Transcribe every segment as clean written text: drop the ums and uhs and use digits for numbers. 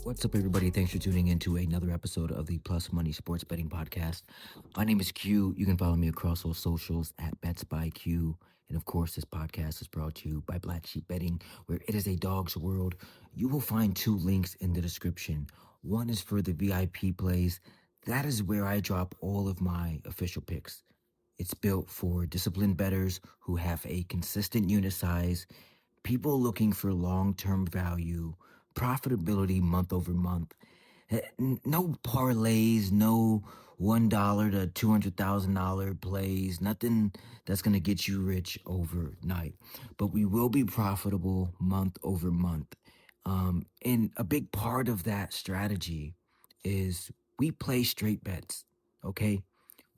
What's up, everybody? Thanks for tuning in to another episode of the Plus Money Sports Betting Podcast. My name is Q. You can follow me across all socials at Bets by Q. And of course, this podcast is brought to you by Black Sheep Betting, where it is a dog's world. You will find two links in the description. One is for the VIP plays. That is where I drop all of my official picks. It's built for disciplined bettors who have a consistent unit size, people looking for long-term value, profitability month over month. No parlays, no $1 to $200,000 plays, nothing that's going to get you rich overnight. But we will be profitable month over month. And a big part of that strategy is we play straight bets, okay?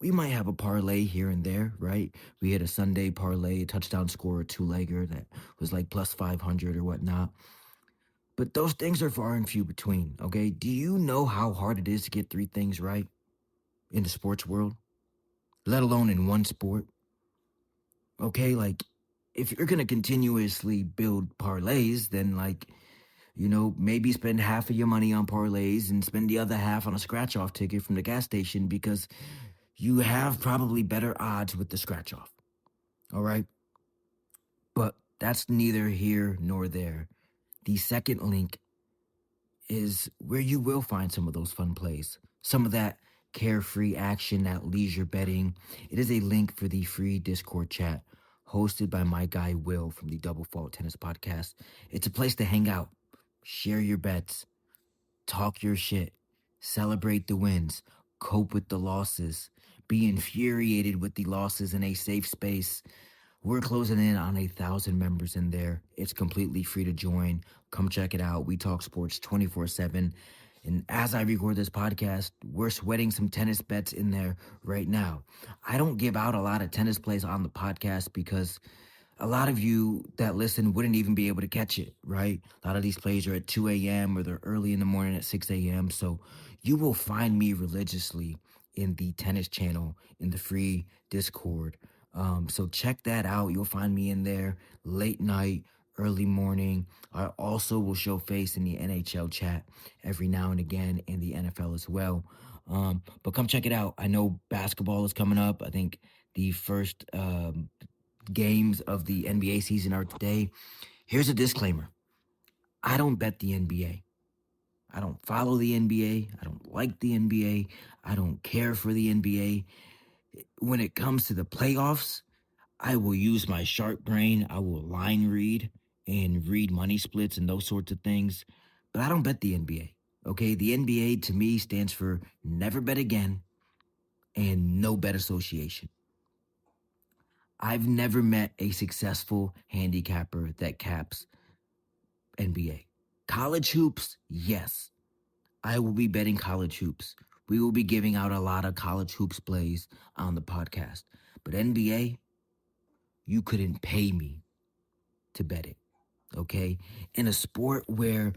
We might have a parlay here and there, right? We had a Sunday parlay, a touchdown score, a two-legger that was like plus 500 or whatnot. But those things are far and few between, okay? Do you know how hard it is to get three things right in the sports world, let alone in one sport? Okay, like, if you're going to continuously build parlays, then, maybe spend half of your money on parlays and spend the other half on a scratch-off ticket from the gas station because you have probably better odds with the scratch-off, all right? But that's neither here nor there. The second link is where you will find some of those fun plays, some of that carefree action, that leisure betting. It is a link for the free Discord chat hosted by my guy Will from the Double Fault Tennis Podcast. It's a place to hang out, share your bets, talk your shit, celebrate the wins, cope with the losses, be infuriated with the losses in a safe space. We're closing in on 1,000 members in there. It's completely free to join. Come check it out. We talk sports 24/7. And as I record this podcast, we're sweating some tennis bets in there right now. I don't give out a lot of tennis plays on the podcast because a lot of you that listen wouldn't even be able to catch it, right? A lot of these plays are at 2 a.m. or they're early in the morning at 6 a.m. So you will find me religiously in the tennis channel, in the free Discord. So check that out. You'll find me in there late night, early morning. I also will show face in the NHL chat every now and again, and the NFL as well. But come check it out. I know basketball is coming up. I think the first games of the NBA season are today. Here's a disclaimer. I don't bet the NBA. I don't follow the NBA. I don't like the NBA. I don't care for the NBA. When it comes to the playoffs, I will use my sharp brain. I will line read and read money splits and those sorts of things. But I don't bet the NBA, okay? The NBA to me stands for never bet again and no bet association. I've never met a successful handicapper that caps NBA. College hoops, yes. I will be betting college hoops. We will be giving out a lot of college hoops plays on the podcast. But NBA, you couldn't pay me to bet it, okay? In a sport where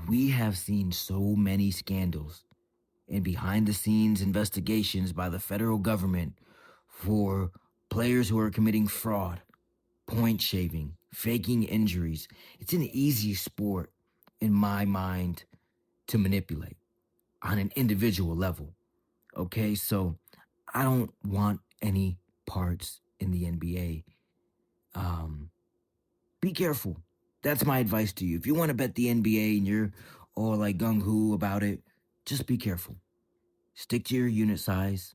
we have seen so many scandals and behind-the-scenes investigations by the federal government for players who are committing fraud, point shaving, faking injuries, it's an easy sport, in my mind, to manipulate on an individual level, okay? So I don't want any parts in the NBA. Be careful. That's my advice to you. If you want to bet the NBA and you're all like gung-ho about it, just be careful. Stick to your unit size.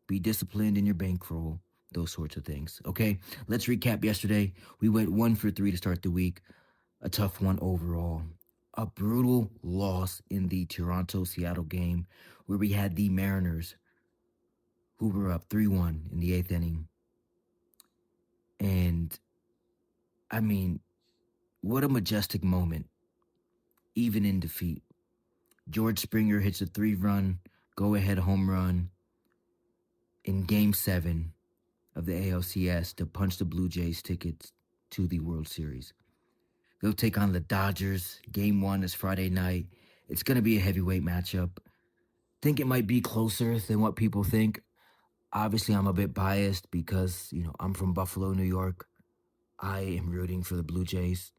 Be disciplined in your bankroll. Those sorts of things, okay? Let's recap yesterday. We went 1 for 3 to start the week. A tough one overall. A brutal loss in the Toronto-Seattle game where we had the Mariners who were up 3-1 in the 8th inning. And, I mean, what a majestic moment, even in defeat. George Springer hits a 3-run, go-ahead home run in Game 7 of the ALCS to punch the Blue Jays tickets to the World Series. They'll take on the Dodgers. Game 1 is Friday night. It's going to be a heavyweight matchup. Think it might be closer than what people think. Obviously, I'm a bit biased because, I'm from Buffalo, New York. I am rooting for the Blue Jays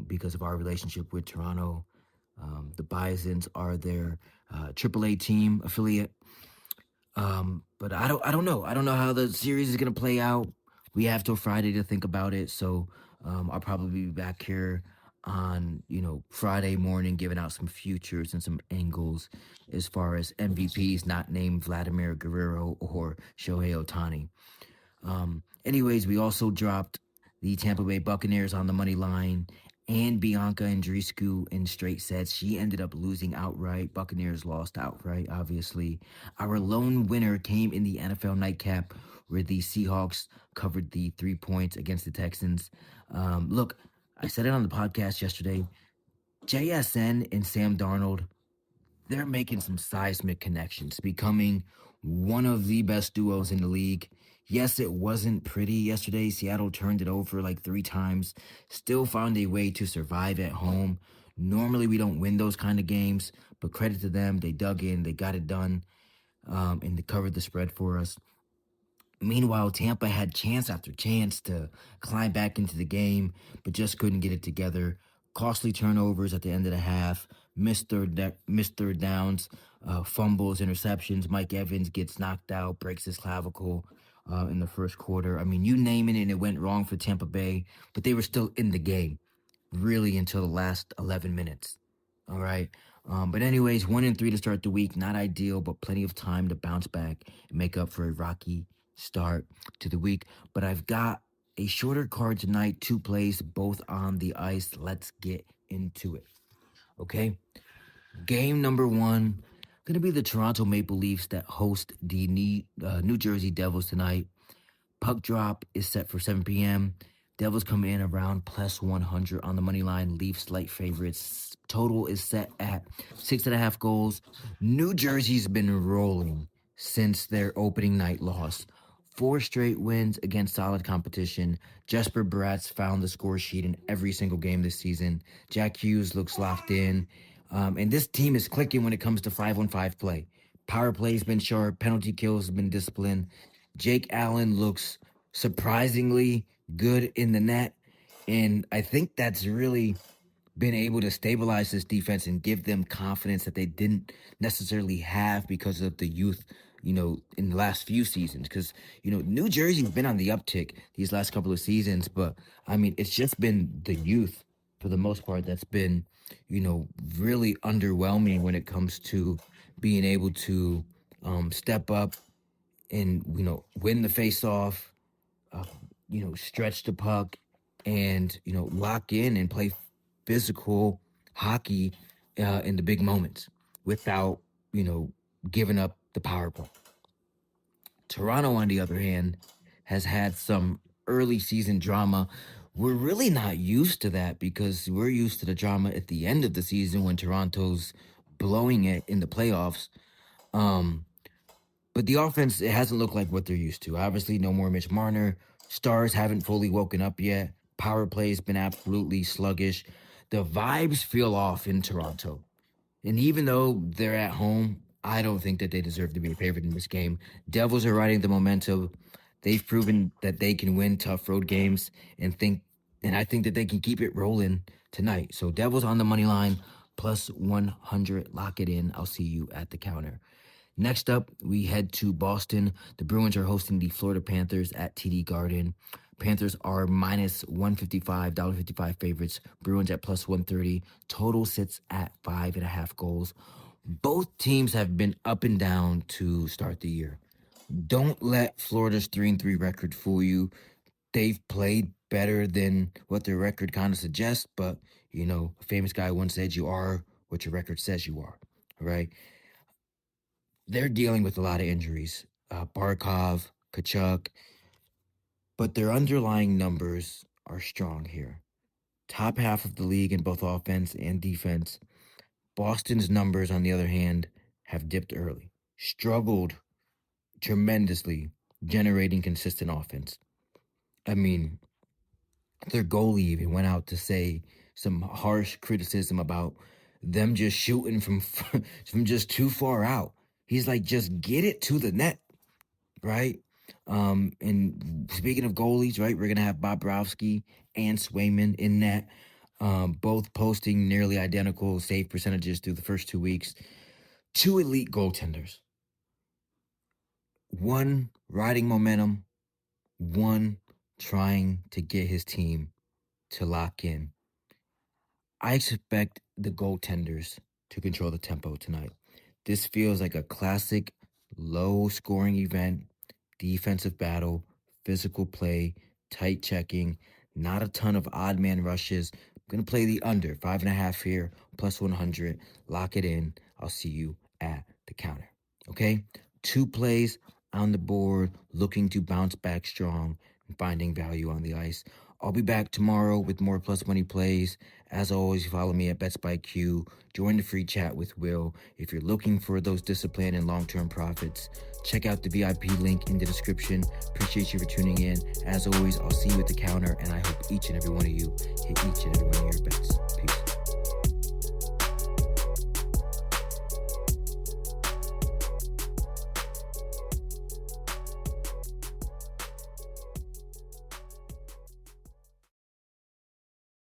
because of our relationship with Toronto. The Bisons are their AAA team affiliate. But I don't know. I don't know how the series is gonna play out. We have till Friday to think about it. So I'll probably be back here on Friday morning, giving out some futures and some angles as far as MVPs not named Vladimir Guerrero or Shohei Ohtani. Anyways, we also dropped the Tampa Bay Buccaneers on the money line and Bianca Andreescu in straight sets. She ended up losing outright. Buccaneers lost outright, obviously. Our lone winner came in the NFL nightcap where the Seahawks covered the 3 points against the Texans. Look, I said it on the podcast yesterday. JSN and Sam Darnold, they're making some seismic connections, becoming one of the best duos in the league. Yes, it wasn't pretty yesterday. Seattle turned it over like 3 times, still found a way to survive at home. Normally, we don't win those kind of games, but credit to them. They dug in, they got it done, and they covered the spread for us. Meanwhile, Tampa had chance after chance to climb back into the game, but just couldn't get it together. Costly turnovers at the end of the half, missed third downs, fumbles, interceptions. Mike Evans gets knocked out, breaks his clavicle in the first quarter. I mean, you name it, and it went wrong for Tampa Bay, but they were still in the game, really, until the last 11 minutes. All right. But anyways, 1-3 to start the week. Not ideal, but plenty of time to bounce back and make up for a rocky start to the week. But I've got a shorter card tonight, 2 plays, both on the ice. Let's get into it. Okay. Game number 1, going to be the Toronto Maple Leafs that host the New Jersey Devils tonight. Puck drop is set for 7 p.m. Devils come in around plus 100 on the money line. Leafs light favorites. Total is set at 6.5 goals. New Jersey's been rolling since their opening night loss. 4 straight wins against solid competition. Jesper Bratt's found the score sheet in every single game this season. Jack Hughes looks locked in. And this team is clicking when it comes to 5-on-5 play. Power play's been sharp. Penalty kills have been disciplined. Jake Allen looks surprisingly good in the net. And I think that's really been able to stabilize this defense and give them confidence that they didn't necessarily have because of the youth, in the last few seasons. Because, New Jersey's been on the uptick these last couple of seasons. But, I mean, it's just been the youth for the most part that's been, really underwhelming when it comes to being able to step up and win the face-off, stretch the puck, and lock in and play physical hockey in the big moments without giving up the power play. Toronto, on the other hand, has had some early season drama. We're really not used to that because we're used to the drama at the end of the season when Toronto's blowing it in the playoffs. But the offense, it hasn't looked like what they're used to. Obviously, no more Mitch Marner. Stars haven't fully woken up yet. Power play's been absolutely sluggish. The vibes feel off in Toronto. And even though they're at home, I don't think that they deserve to be a favorite in this game. Devils are riding the momentum. They've proven that they can win tough road games and I think that they can keep it rolling tonight. So Devils on the money line, plus 100. Lock it in. I'll see you at the counter. Next up, we head to Boston. The Bruins are hosting the Florida Panthers at TD Garden. Panthers are minus $155 favorites. Bruins at plus 130. Total sits at 5.5 goals. Both teams have been up and down to start the year. Don't let Florida's 3-3 record fool you. They've played better than what their record kind of suggests, but, a famous guy once said, you are what your record says you are, all right? They're dealing with a lot of injuries. Barkov, Kachuk, but their underlying numbers are strong here. Top half of the league in both offense and defense. Boston's numbers, on the other hand, have dipped early. Struggled tremendously generating consistent offense. I mean, their goalie even went out to say some harsh criticism about them just shooting from just too far out. He's like, just get it to the net, right? And speaking of goalies, right, we're going to have Bobrovsky and Swayman in net. both posting nearly identical save percentages through the first 2 weeks. Two elite goaltenders. One riding momentum, one trying to get his team to lock in. I expect the goaltenders to control the tempo tonight. This feels like a classic low-scoring event, defensive battle, physical play, tight checking, not a ton of odd man rushes. I'm going to play the under, 5.5 here, plus 100. Lock it in. I'll see you at the counter. Okay? 2 plays on the board, looking to bounce back strong and finding value on the ice. I'll be back tomorrow with more plus money plays. As always, follow me at Bets by Q. Join the free chat with Will. If you're looking for those discipline and long-term profits, check out the VIP link in the description. Appreciate you for tuning in. As always, I'll see you at the counter, and I hope each and every one of you hit each and every one of your bets. Peace.